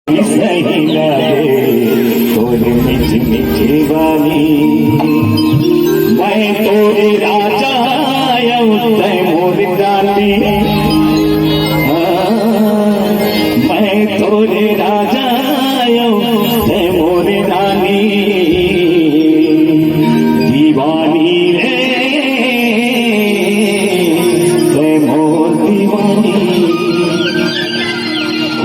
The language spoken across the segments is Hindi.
सही लगे तोरे मीठी मीठी वाली मैं तोरे राजा तय मोर रानी मैं तोरे राजा तय मोर रानी दीवानी रे तय मोर दीवानी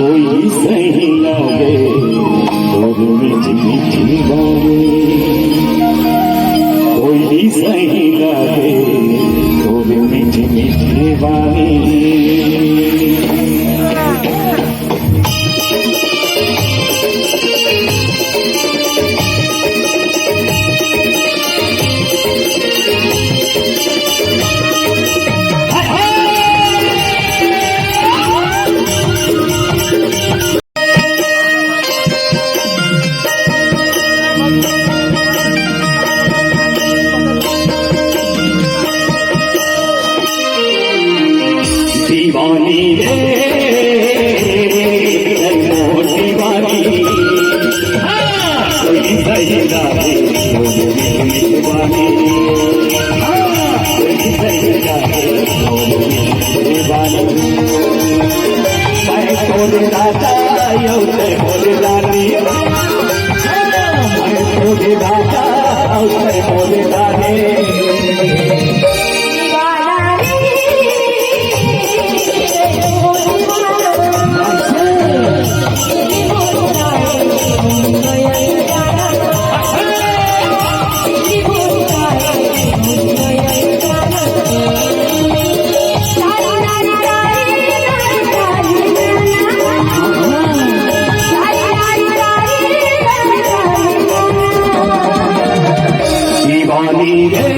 कोई सही लगे तोरे मीठी मीठी वाली कोई सही लगे तोरे मीठी मीठी वाली दीवानी रे मोर दीवानी कोई सही लगे तोरे मीठी दीवानी कोई सही लगे तोरे मीठी दीवानी मैं तोरे राजा तय मोर रानी मैं तोरे राजा तय मोर रानी दीवानी रे